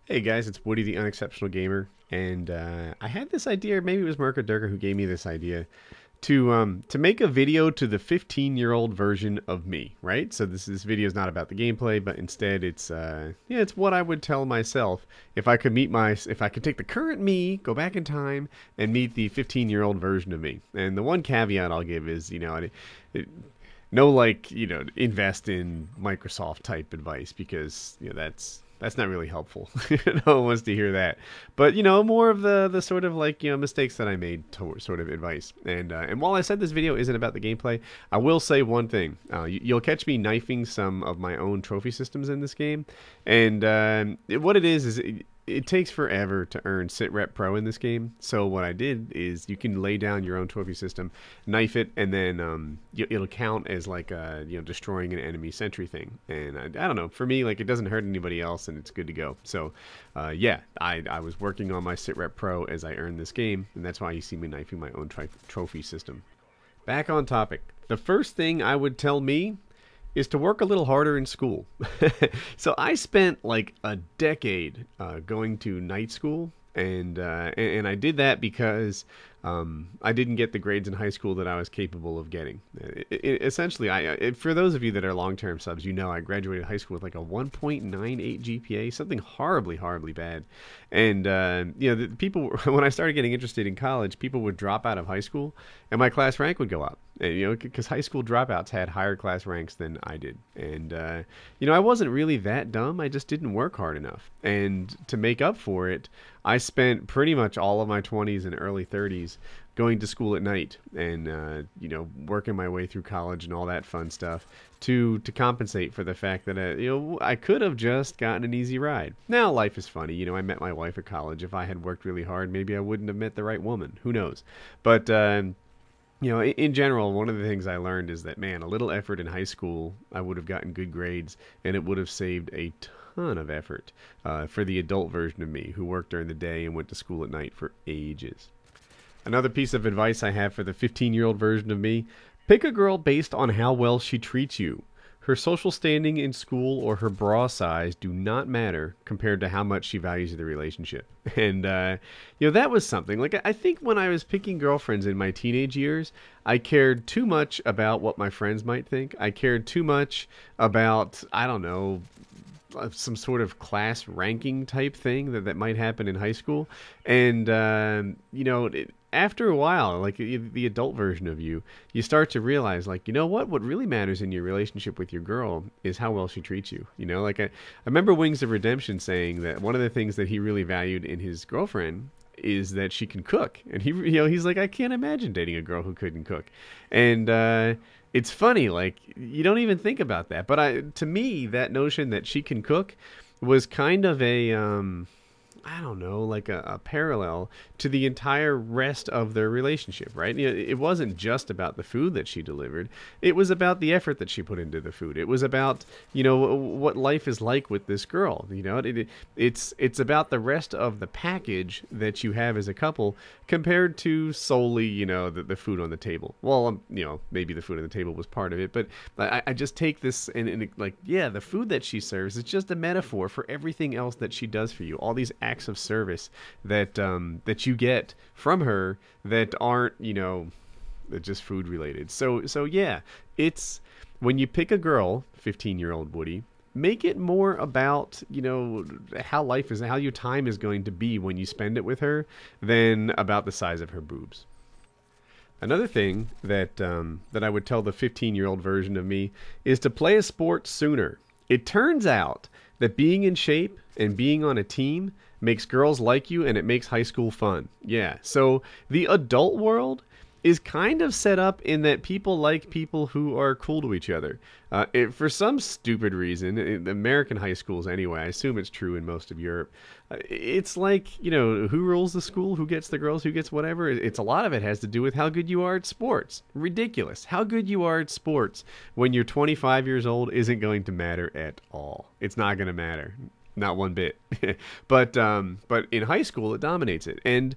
Hey guys, it's Woody the Unexceptional Gamer, and I had this idea, or maybe it was Merca Durka who gave me this idea, to make a video to the 15-year-old version of me, right? So this video is not about the gameplay, but instead it's it's what I would tell myself if I could take the current me, go back in time, and meet the 15-year-old version of me. And the one caveat I'll give is, no invest in Microsoft type advice, because that's not really helpful. No one wants to hear that. But, more of the sort of mistakes that I made sort of advice. And while I said this video isn't about the gameplay, I will say one thing. You'll catch me knifing some of my own trophy systems in this game. And what it is it takes forever to earn Sit Rep Pro in this game. So what I did is you can lay down your own trophy system, knife it, and then it'll count as like destroying an enemy sentry thing. And I don't know, for me, it doesn't hurt anybody else, and it's good to go. So yeah, I was working on my Sit Rep Pro as I earned this game, and that's why you see me knifing my own trophy system. Back on topic. The first thing I would tell me is to work a little harder in school. So I spent like a decade going to night school, and I did that because I didn't get the grades in high school that I was capable of getting. Essentially, for those of you that are long-term subs, I graduated high school with like a 1.98 GPA, something horribly bad. And the people, when I started getting interested in college, people would drop out of high school, and my class rank would go up. And, because high school dropouts had higher class ranks than I did. And, I wasn't really that dumb. I just didn't work hard enough. And to make up for it, I spent pretty much all of my 20s and early 30s going to school at night and, working my way through college and all that fun stuff to compensate for the fact that, I could have just gotten an easy ride. Now, life is funny. I met my wife at college. If I had worked really hard, maybe I wouldn't have met the right woman. Who knows? But, in general, one of the things I learned is that, man, a little effort in high school, I would have gotten good grades, and it would have saved a ton of effort for the adult version of me who worked during the day and went to school at night for ages. Another piece of advice I have for the 15-year-old version of me: pick a girl based on how well she treats you. Her social standing in school or her bra size do not matter compared to how much she values the relationship. And, that was something. I think when I was picking girlfriends in my teenage years, I cared too much about what my friends might think. I cared too much about, I don't know, some sort of class ranking type thing that might happen in high school. And, after a while, the adult version of you start to realize, what really matters in your relationship with your girl is how well she treats you. I remember Wings of Redemption saying that one of the things that he really valued in his girlfriend is that she can cook. And he's like, I can't imagine dating a girl who couldn't cook. And, it's funny, you don't even think about that. But to me, that notion that she can cook was kind of a, I don't know, a parallel to the entire rest of their relationship, right? It wasn't just about the food that she delivered. It was about the effort that she put into the food. It was about, what life is like with this girl. It's about the rest of the package that you have as a couple compared to solely, the food on the table. Well, maybe the food on the table was part of it, but I just take this and the food that she serves is just a metaphor for everything else that she does for you. All these acts of service that you get from her that aren't just food related. So yeah, it's when you pick a girl, 15-year-old Woody, make it more about how life is, how your time is going to be when you spend it with her, than about the size of her boobs. Another thing that I would tell the 15-year-old version of me is to play a sport sooner. It turns out that being in shape and being on a team makes girls like you, and it makes high school fun. Yeah, so the adult world is kind of set up in that people like people who are cool to each other. For some stupid reason, in American high schools anyway, I assume it's true in most of Europe, it's like, who rules the school, who gets the girls, who gets whatever. A lot of it has to do with how good you are at sports. Ridiculous. How good you are at sports when you're 25 years old isn't going to matter at all. It's not going to matter. Not one bit. But in high school, it dominates it. And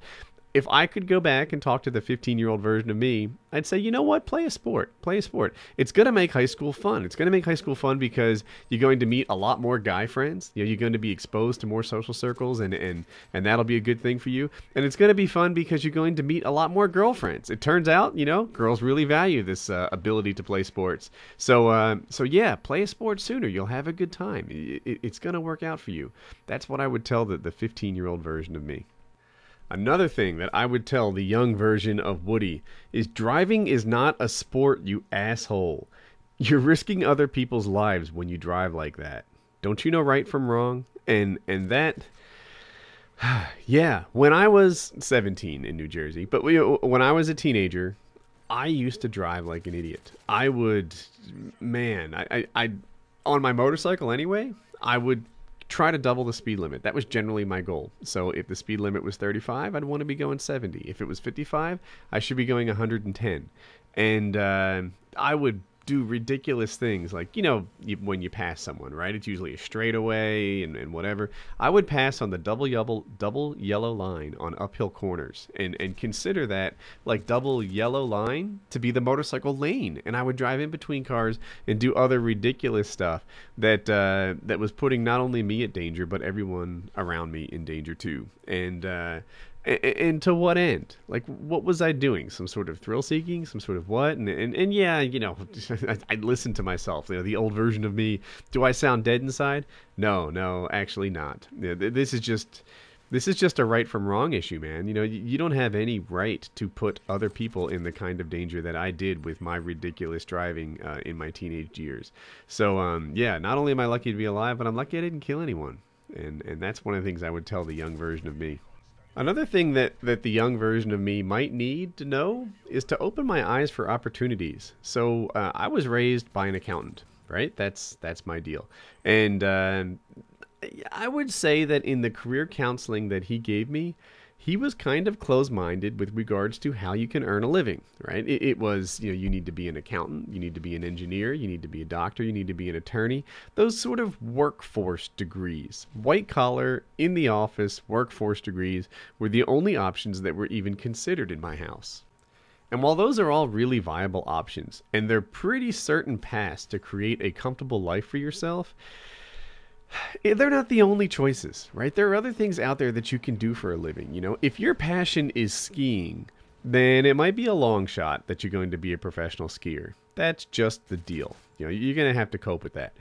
if I could go back and talk to the 15-year-old version of me, I'd say, you know what? Play a sport. Play a sport. It's going to make high school fun. It's going to make high school fun because you're going to meet a lot more guy friends. You know, you're going to be exposed to more social circles, and that'll be a good thing for you. And it's going to be fun because you're going to meet a lot more girlfriends. It turns out, you know, girls really value this ability to play sports. So yeah, play a sport sooner. You'll have a good time. It's going to work out for you. That's what I would tell the 15-year-old version of me. Another thing that I would tell the young version of Woody is driving is not a sport, you asshole. You're risking other people's lives when you drive like that. Don't you know right from wrong? And that, yeah, when I was 17 in New Jersey, but when I was a teenager, I used to drive like an idiot. I would, man, I on my motorcycle anyway, I would try to double the speed limit. That was generally my goal. So if the speed limit was 35, I'd want to be going 70. If it was 55, I should be going 110. And I would do ridiculous things like, you know, when you pass someone, right? It's usually a straightaway and whatever. I would pass on the double yellow line on uphill corners and consider that like double yellow line to be the motorcycle lane. And I would drive in between cars and do other ridiculous stuff that was putting not only me at danger, but everyone around me in danger too. And to what end? Like, what was I doing? Some sort of thrill seeking? Some sort of what? And yeah, you know, I listened to myself. You know, the old version of me. Do I sound dead inside? No, actually not. You know, this is just a right from wrong issue, man. You know, you don't have any right to put other people in the kind of danger that I did with my ridiculous driving in my teenage years. So, yeah, not only am I lucky to be alive, but I'm lucky I didn't kill anyone. And that's one of the things I would tell the young version of me. Another thing that the young version of me might need to know is to open my eyes for opportunities. So I was raised by an accountant, right? That's my deal. And I would say that in the career counseling that he gave me, he was kind of closed-minded with regards to how you can earn a living, right? It was, you know, you need to be an accountant, you need to be an engineer, you need to be a doctor, you need to be an attorney, those sort of workforce degrees. White-collar, in the office, workforce degrees were the only options that were even considered in my house. And while those are all really viable options, and they're pretty certain paths to create a comfortable life for yourself, they're not the only choices, right? There are other things out there that you can do for a living. You know, if your passion is skiing, then it might be a long shot that you're going to be a professional skier. That's just the deal. You know, you're going to have to cope with that.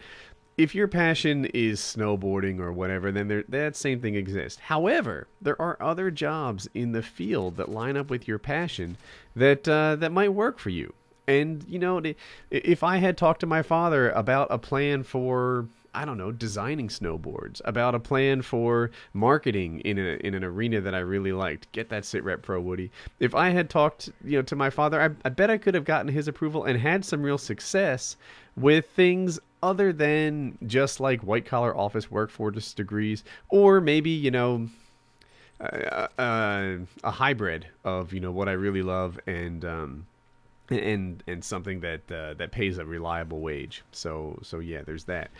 If your passion is snowboarding or whatever, then that same thing exists. However, there are other jobs in the field that line up with your passion that might work for you. And, you know, if I had talked to my father about a plan for, I don't know, designing snowboards, about a plan for marketing in an arena that I really liked, get that sit rep pro, Woody. If I had talked, you know, to my father, I bet I could have gotten his approval and had some real success with things other than just like white collar office workforce degrees, or maybe, you know, a hybrid of, you know, what I really love and something that pays a reliable wage. So yeah, there's that.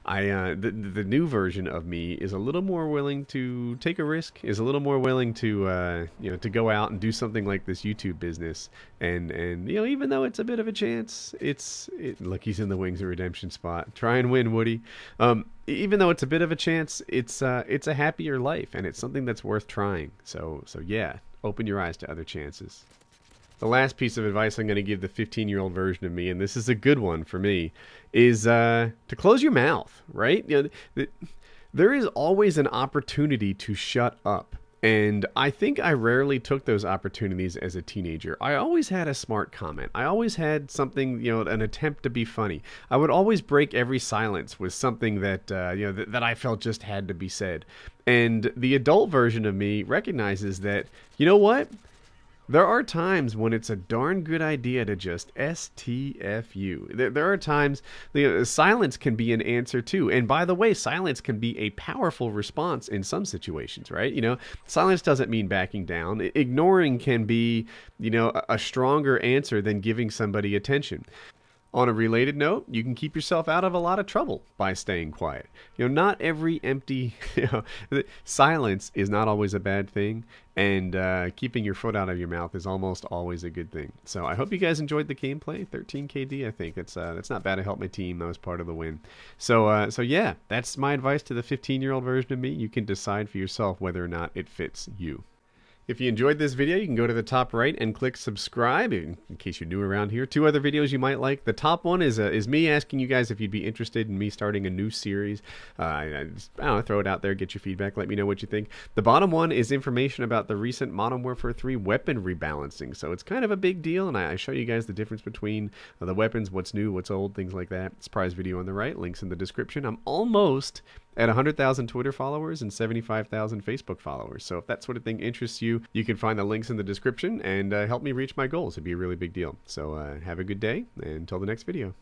The new version of me is a little more willing to take a risk, is a little more willing to to go out and do something like this YouTube business, and you know, even though it's a bit of a chance, look, he's in the Wings of Redemption spot. Try and win, Woody. Even though it's a bit of a chance, it's a happier life, and it's something that's worth trying. So yeah, open your eyes to other chances. The last piece of advice I'm going to give the 15-year-old version of me, and this is a good one for me, is to close your mouth, right? You know, there is always an opportunity to shut up. And I think I rarely took those opportunities as a teenager. I always had a smart comment. I always had something, you know, an attempt to be funny. I would always break every silence with something that, that I felt just had to be said. And the adult version of me recognizes that, you know what? There are times when it's a darn good idea to just STFU. There are times silence can be an answer too. And by the way, silence can be a powerful response in some situations, right? You know, silence doesn't mean backing down. Ignoring can be, you know, a stronger answer than giving somebody attention. On a related note, you can keep yourself out of a lot of trouble by staying quiet. Not every empty, silence is not always a bad thing, and keeping your foot out of your mouth is almost always a good thing. So I hope you guys enjoyed the gameplay. 13 KD, I think that's not bad to help my team. That was part of the win. So yeah, that's my advice to the 15-year-old version of me. You can decide for yourself whether or not it fits you. If you enjoyed this video, you can go to the top right and click subscribe in case you're new around here. 2 other videos you might like. The top one is me asking you guys if you'd be interested in me starting a new series. I don't know, throw it out there, get your feedback, let me know what you think. The bottom one is information about the recent Modern Warfare 3 weapon rebalancing. So it's kind of a big deal, and I show you guys the difference between the weapons, what's new, what's old, things like that. Surprise video on the right, links in the description. I'm almost at 100,000 Twitter followers and 75,000 Facebook followers. So if that sort of thing interests you, you can find the links in the description and help me reach my goals. It'd be a really big deal. So have a good day, and until the next video.